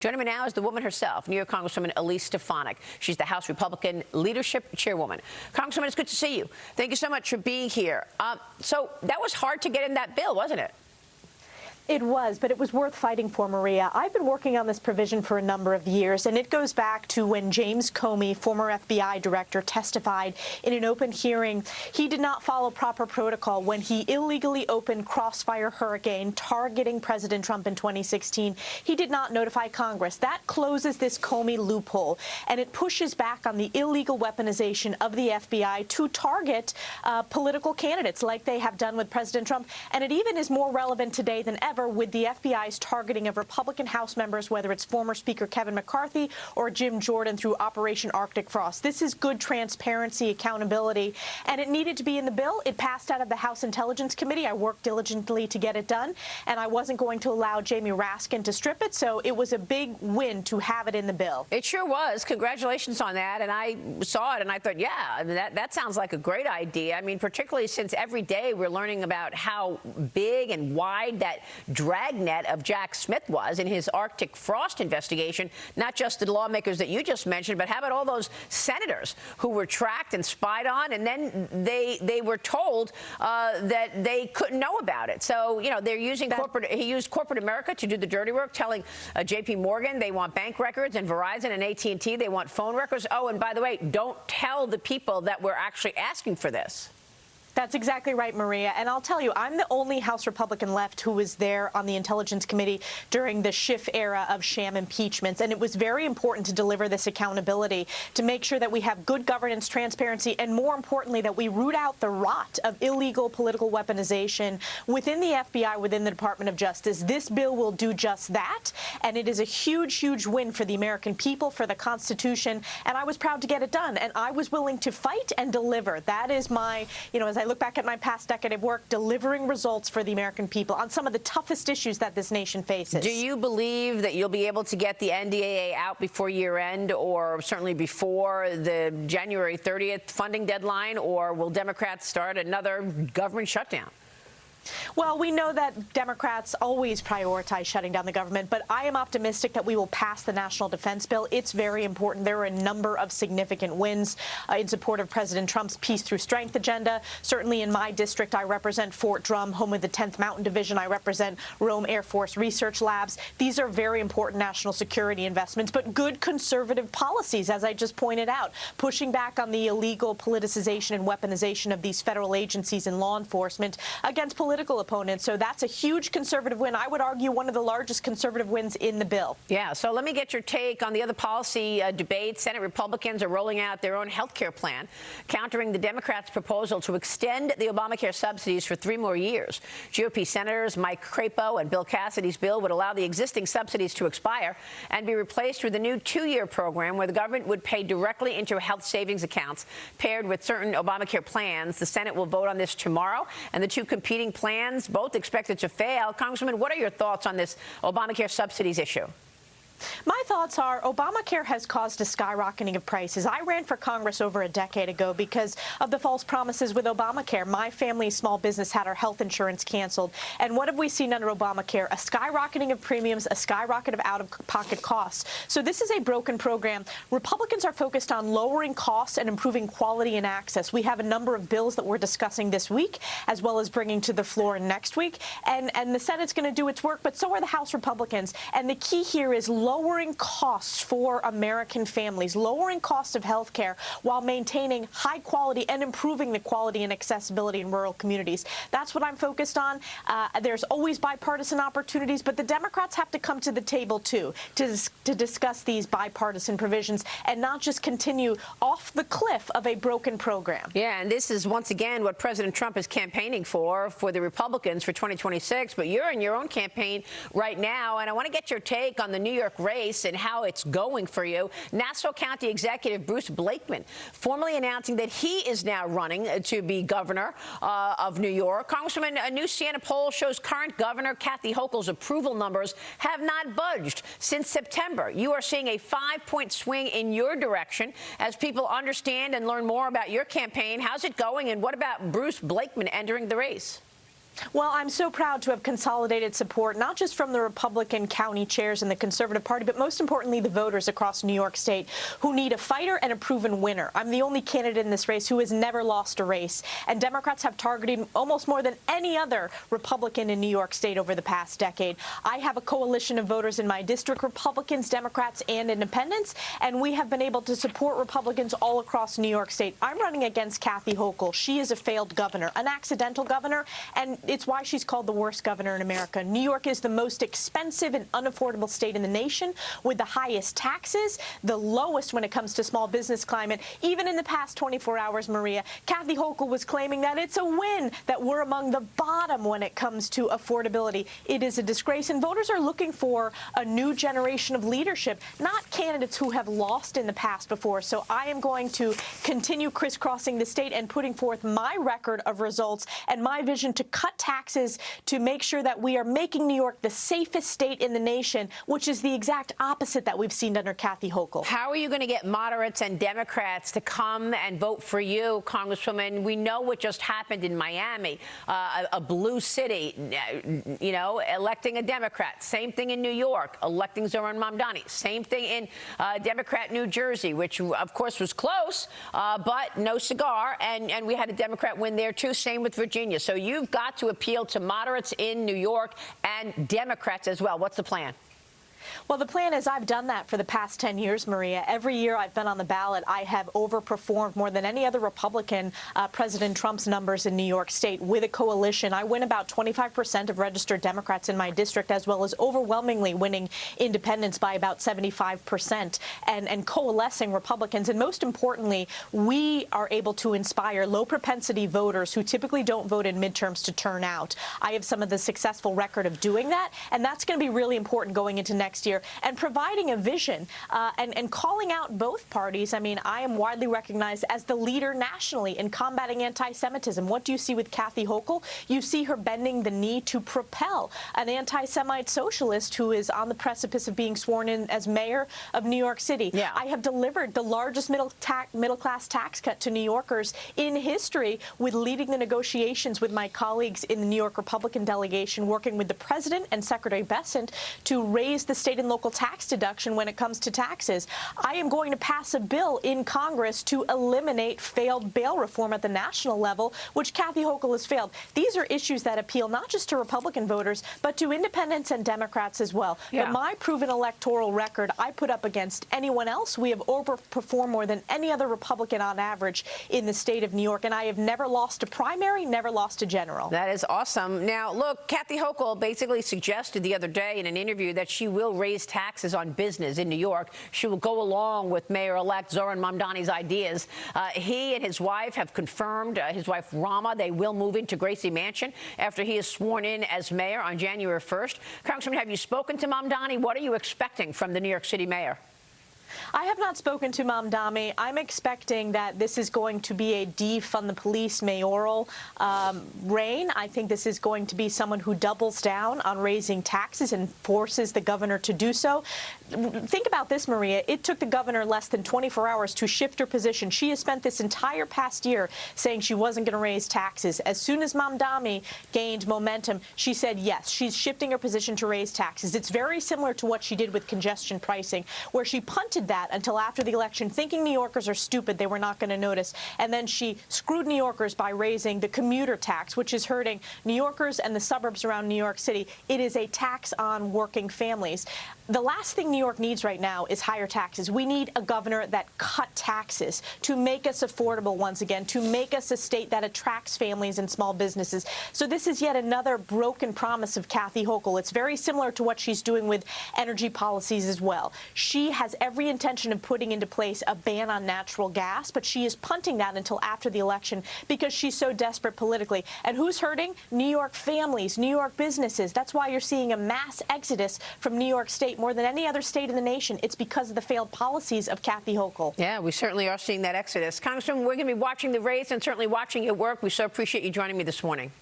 Joining me now is the woman herself, New York Congresswoman Elise Stefanik. She's the House Republican Leadership Chairwoman. Congresswoman, it's good to see you. Thank you so much for being here. So that was hard to get in that bill, wasn't it? It was, but it was worth fighting for, Maria. I've been working on this provision for a number of years, and it goes back to when James Comey, former FBI director, testified in an open hearing. He did not follow proper protocol when he illegally opened Crossfire Hurricane targeting President Trump in 2016. He did not notify Congress. That closes this Comey loophole, and it pushes back on the illegal weaponization of the FBI to target political candidates like they have done with President Trump. And it even is more relevant today than ever with the FBI's targeting of Republican House members, whether it's former Speaker Kevin McCarthy or Jim Jordan through Operation Arctic Frost. This is good transparency, accountability, and it needed to be in the bill. It passed out of the House Intelligence Committee. I worked diligently to get it done, and I wasn't going to allow Jamie Raskin to strip it, so it was a big win to have it in the bill. It sure was. Congratulations on that. And I saw it, and I thought, yeah, I mean, that sounds like a great idea. I mean, particularly since every day we're learning about how big and wide that dragnet of Jack Smith was in his Arctic Frost investigation, not just the lawmakers that you just mentioned, but how about all those senators who were tracked and spied on, and then they were told that they couldn't know about it. So, you know, they're using he used corporate America to do the dirty work, telling J.P. Morgan they want bank records, and Verizon and AT&T they want phone records. Oh, and by the way, don't tell the people that we're actually asking for this. That's exactly right, Maria. And I'll tell you, I'm the only House Republican left who was there on the Intelligence Committee during the Schiff era of sham impeachments. And it was very important to deliver this accountability, to make sure that we have good governance, transparency, and more importantly, that we root out the rot of illegal political weaponization within the FBI, within the Department of Justice. This bill will do just that. And it is a huge, huge win for the American people, for the Constitution. And I was proud to get it done. And I was willing to fight and deliver. That is my, as I look back at my past decade of work, delivering results for the American people on some of the toughest issues that this nation faces. Do you believe that you'll be able to get the NDAA out before year end, or certainly before the January 30th funding deadline, or will Democrats start another government shutdown? Well, we know that Democrats always prioritize shutting down the government, but I am optimistic that we will pass the National Defense Bill. It's very important. There are a number of significant wins in support of President Trump's Peace Through Strength agenda. Certainly in my district, I represent Fort Drum, home of the 10th Mountain Division. I represent Rome Air Force Research Labs. These are very important national security investments, but good conservative policies, as I just pointed out, pushing back on the illegal politicization and weaponization of these federal agencies and law enforcement against political opponents. So that's a huge conservative win. I would argue one of the largest conservative wins in the bill. Yeah. So let me get your take on the other policy debates. Senate Republicans are rolling out their own health care plan, countering the Democrats' proposal to extend the Obamacare subsidies for 3 more years. GOP Senators Mike Crapo and Bill Cassidy's bill would allow the existing subsidies to expire and be replaced with a new 2-year program where the government would pay directly into health savings accounts paired with certain Obamacare plans. The Senate will vote on this tomorrow, and the two competing plans, both expected to fail. Congresswoman, what are your thoughts on this Obamacare subsidies issue? My thoughts are Obamacare has caused a skyrocketing of prices. I ran for Congress over a decade ago because of the false promises with Obamacare. My family's small business had our health insurance canceled. And what have we seen under Obamacare? A skyrocketing of premiums, a skyrocket of out-of-pocket costs. So this is a broken program. Republicans are focused on lowering costs and improving quality and access. We have a number of bills that we're discussing this week, as well as bringing to the floor next week. And the Senate's going to do its work, but so are the House Republicans. And the key here is lowering costs for American families, lowering costs of health care while maintaining high quality and improving the quality and accessibility in rural communities. That's what I'm focused on. There's always bipartisan opportunities, but the Democrats have to come to the table, too, to discuss these bipartisan provisions and not just continue off the cliff of a broken program. Yeah, and this is, once again, what President Trump is campaigning for the Republicans for 2026. But you're in your own campaign right now, and I want to get your take on the New York race and how it's going for you. Nassau County Executive Bruce Blakeman formally announcing that he is now running to be governor of New York. Congresswoman, a new Siena poll shows current Governor Kathy Hochul's approval numbers have not budged since September. You are seeing a 5-point swing in your direction as people understand and learn more about your campaign. How's it going, and what about Bruce Blakeman entering the race? Well, I'm so proud to have consolidated support, not just from the Republican county chairs in the Conservative Party, but most importantly, the voters across New York State who need a fighter and a proven winner. I'm the only candidate in this race who has never lost a race, and Democrats have targeted almost more than any other Republican in New York State over the past decade. I have a coalition of voters in my district, Republicans, Democrats, and independents, and we have been able to support Republicans all across New York State. I'm running against Kathy Hochul. She is a failed governor, an accidental governor, and it's why she's called the worst governor in America. New York is the most expensive and unaffordable state in the nation, with the highest taxes, the lowest when it comes to small business climate. Even in the past 24 hours, Maria, Kathy Hochul was claiming that it's a win that we're among the bottom when it comes to affordability. It is a disgrace, and voters are looking for a new generation of leadership, not candidates who have lost in the past before. So I am going to continue crisscrossing the state and putting forth my record of results and my vision to cut taxes to make sure that we are making New York the safest state in the nation, which is the exact opposite that we've seen under Kathy Hochul. How are you going to get moderates and Democrats to come and vote for you, Congresswoman? We know what just happened in Miami, a blue city, you know, electing a Democrat. Same thing in New York, electing Zoran Mamdani. Same thing in Democrat New Jersey, which, of course, was close, but no cigar. And we had a Democrat win there, too. Same with Virginia. So you've got to appeal to moderates in New York and Democrats as well. What's the plan? Well, the plan is I've done that for the past 10 years, Maria. Every year I've been on the ballot, I have overperformed more than any other Republican President Trump's numbers in New York State with a coalition. I win about 25% of registered Democrats in my district, as well as overwhelmingly winning independents by about 75% and coalescing Republicans. And most importantly, we are able to inspire low-propensity voters who typically don't vote in midterms to turn out. I have some of the successful record of doing that, and that's going to be really important going into next year, and providing a vision and calling out both parties. I mean, I am widely recognized as the leader nationally in combating anti-Semitism. What do you see with Kathy Hochul? You see her bending the knee to propel an anti-Semite socialist who is on the precipice of being sworn in as mayor of New York City. Yeah. I have delivered the largest middle-class tax cut to New Yorkers in history, with leading the negotiations with my colleagues in the New York Republican delegation, working with the president and Secretary Bessent to raise the state and local tax deduction when it comes to taxes. I am going to pass a bill in Congress to eliminate failed bail reform at the national level, which Kathy Hochul has failed. These are issues that appeal not just to Republican voters, but to independents and Democrats as well. Yeah. But my proven electoral record I put up against anyone else. We have overperformed more than any other Republican on average in the state of New York, and I have never lost a primary, never lost a general. That is awesome. Now, look, Kathy Hochul basically suggested the other day in an interview that she will raise taxes on business in New York. She will go along with Mayor-elect Zoran Mamdani's ideas. He and his wife have confirmed, his wife Rama, they will move into Gracie Mansion after he is sworn in as mayor on January 1st. Congressman, have you spoken to Mamdani? What are you expecting from the New York City mayor? I have not spoken to Mamdani. I'm expecting that this is going to be a defund the police mayoral reign. I think this is going to be someone who doubles down on raising taxes and forces the governor to do so. Think about this, Maria. It took the governor less than 24 hours to shift her position. She has spent this entire past year saying she wasn't going to raise taxes. As soon as Mamdani gained momentum, she said yes. She's shifting her position to raise taxes. It's very similar to what she did with congestion pricing, where she punted that until after the election, thinking New Yorkers are stupid, they were not going to notice. And then she screwed New Yorkers by raising the commuter tax, which is hurting New Yorkers and the suburbs around New York City. It is a tax on working families. The last thing New York needs right now is higher taxes. We need a governor that cut taxes to make us affordable once again, to make us a state that attracts families and small businesses. So this is yet another broken promise of Kathy Hochul. It's very similar to what she's doing with energy policies as well. She has every intention of putting into place a ban on natural gas, but she is punting that until after the election because she's so desperate politically. And who's hurting? New York families, New York businesses. That's why you're seeing a mass exodus from New York State more than any other state in the nation. It's because of the failed policies of Kathy Hochul. Yeah, we certainly are seeing that exodus. Congressman, we're going to be watching the race and certainly watching your work. We so appreciate you joining me this morning.